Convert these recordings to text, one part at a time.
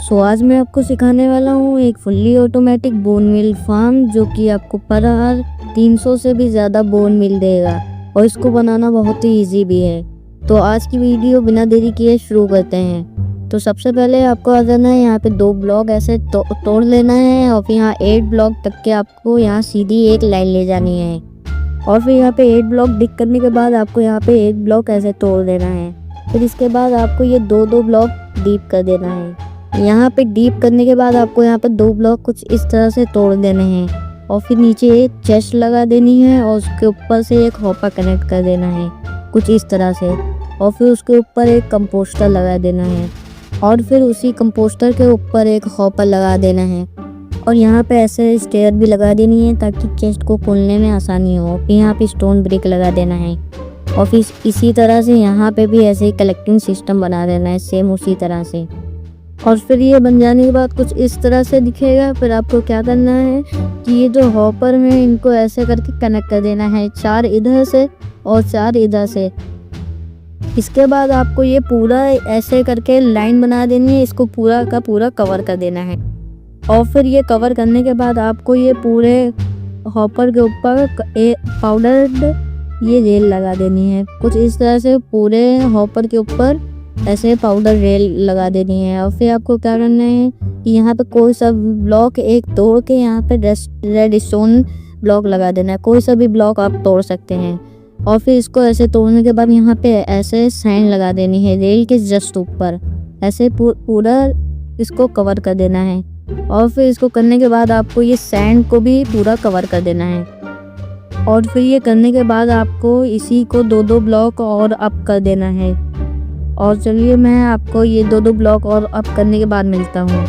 सो आज मैं आपको सिखाने वाला हूँ एक fully automatic bone mill farm, जो कि आपको पर आवर 300 से भी ज़्यादा बोन मिल देगा और इसको बनाना बहुत ही इजी भी है। तो आज की वीडियो बिना देरी किए शुरू करते हैं। तो सबसे पहले आपको आ जाना है यहाँ पे 2 ब्लॉक ऐसे तोड़ लेना है और फिर यहाँ 8 ब्लॉक तक के आपको यहाँ सीधी एक लाइन ले जानी है और फिर यहाँ पे 8 ब्लॉक डिक करने के बाद आपको यहाँ पे 1 ब्लॉक ऐसे तोड़ देना है। फिर इसके बाद आपको ये 2 ब्लॉक डीप कर देना है। यहाँ पे डीप करने के बाद आपको यहाँ पे 2 ब्लॉक कुछ इस तरह से तोड़ देने हैं और फिर नीचे एक चेस्ट लगा देनी है और उसके ऊपर से एक हॉपर कनेक्ट कर देना है कुछ इस तरह से, और फिर उसके ऊपर एक कंपोस्टर लगा देना है और फिर उसी कंपोस्टर के ऊपर एक हॉपर लगा देना है और यहाँ पे ऐसे स्टेयर भी लगा देनी है ताकि चेस्ट को खोलने में आसानी हो। फिर यहाँ पे स्टोन ब्रिक लगा देना है और फिर इसी तरह से यहाँ पे भी ऐसे ही कलेक्टिंग सिस्टम बना देना है सेम उसी तरह से। और फिर ये बन जाने के बाद कुछ इस तरह से दिखेगा। फिर आपको क्या करना है कि ये जो हॉपर में इनको ऐसे करके कनेक्ट कर देना है, 4 इधर से और 4 इधर से। इसके बाद आपको ये पूरा ऐसे करके लाइन बना देनी है, इसको पूरा का पूरा कवर कर देना है और फिर ये कवर करने के बाद आपको ये पूरे हॉपर के ऊपर पाउडर्ड ये रेल लगा देनी है कुछ इस तरह से। पूरे हॉपर के ऊपर ऐसे पाउडर रेल लगा देनी है और फिर आपको क्या करना है कि यहाँ पे कोई सा ब्लॉक एक तोड़ के यहाँ पे रेड स्टोन ब्लॉक लगा देना है। कोई सा भी ब्लॉक आप तोड़ सकते हैं और फिर इसको ऐसे तोड़ने के बाद यहाँ पे ऐसे साइन लगा देनी है रेल के जस्ट ऊपर, ऐसे पूरा इसको कवर कर देना है। और फिर इसको करने के बाद आपको ये सैंड को भी पूरा कवर कर देना है और फिर ये करने के बाद आपको इसी को 2 ब्लॉक और अप कर देना है। और चलिए मैं आपको ये 2 ब्लॉक और अप करने के बाद मिलता हूँ।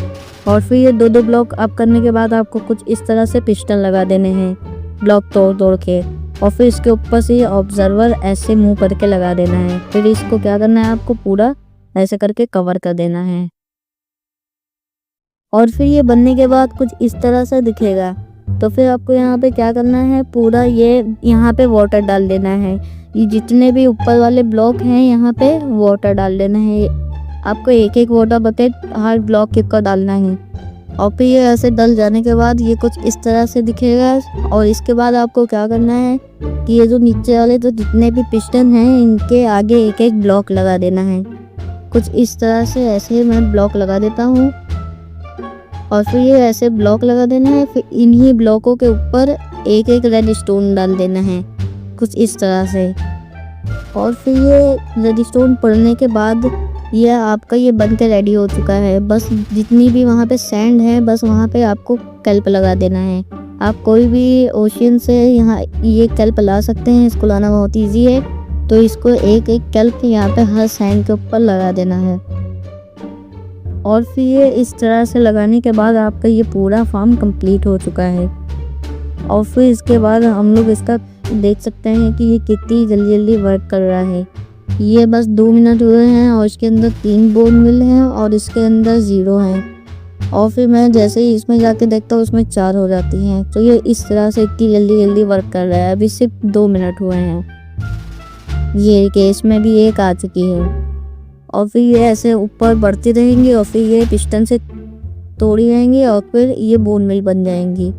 और फिर ये 2 ब्लॉक अप करने के बाद आपको कुछ इस तरह से पिस्टन लगा देने हैं ब्लॉक तोड़ के और फिर इसके ऊपर से ये ऑब्जर्वर ऐसे मुंह करके लगा देना है। फिर इसको क्या करना है, आपको पूरा ऐसे करके कवर कर देना है और फिर ये बनने के बाद कुछ इस तरह से दिखेगा। तो फिर आपको यहाँ पे क्या करना है, पूरा ये यहाँ पे वाटर डाल देना है। ये जितने भी ऊपर वाले ब्लॉक हैं यहाँ पे वाटर डाल देना है। आपको एक वाटर बकेट हर ब्लॉक के ऊपर डालना है और फिर ये ऐसे डल जाने के बाद ये कुछ इस तरह से दिखेगा। और इसके बाद आपको क्या करना है कि ये जो नीचे वाले तो जितने भी पिस्टन हैं इनके आगे एक ब्लॉक लगा देना है कुछ इस तरह से। ऐसे मैं ब्लॉक लगा देता हूँ और फिर ये ऐसे ब्लॉक लगा देना है। फिर इन्हीं ब्लॉकों के ऊपर एक रेड स्टोन डाल देना है कुछ इस तरह से। और फिर ये रेड स्टोन पड़ने के बाद ये आपका ये बन के रेडी हो चुका है। बस जितनी भी वहाँ पे सैंड है बस वहाँ पे आपको कैल्प लगा देना है। आप कोई भी ओशियन से यहाँ ये कैल्प ला सकते हैं, इसको लाना बहुत ईजी है। तो इसको एक कैल्प यहाँ पे हर सैंड के ऊपर लगा देना है और फिर ये इस तरह से लगाने के बाद आपका ये पूरा फार्म कंप्लीट हो चुका है। और फिर इसके बाद हम लोग इसका देख सकते हैं कि ये कितनी जल्दी वर्क कर रहा है। ये बस 2 मिनट हुए हैं और इसके अंदर 3 बोन मिल हैं और इसके अंदर 0 हैं और फिर मैं जैसे ही इसमें जाके देखता हूँ उसमें 4 हो जाती हैं। तो ये इस तरह से इतनी जल्दी वर्क कर रहा है। अभी सिर्फ 2 मिनट हुए हैं। ये केस में भी 1 आ चुकी है और फिर ये ऐसे ऊपर बढ़ती रहेंगी और फिर ये पिस्टन से तोड़ी जाएंगी और फिर ये बोन मिल बन जाएंगी।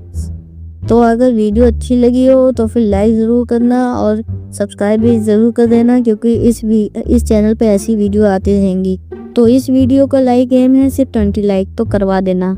तो अगर वीडियो अच्छी लगी हो तो फिर लाइक ज़रूर करना और सब्सक्राइब भी ज़रूर कर देना, क्योंकि इस चैनल पे ऐसी वीडियो आती रहेंगी। तो इस वीडियो का लाइक एम है सिर्फ 20 लाइक, तो करवा देना।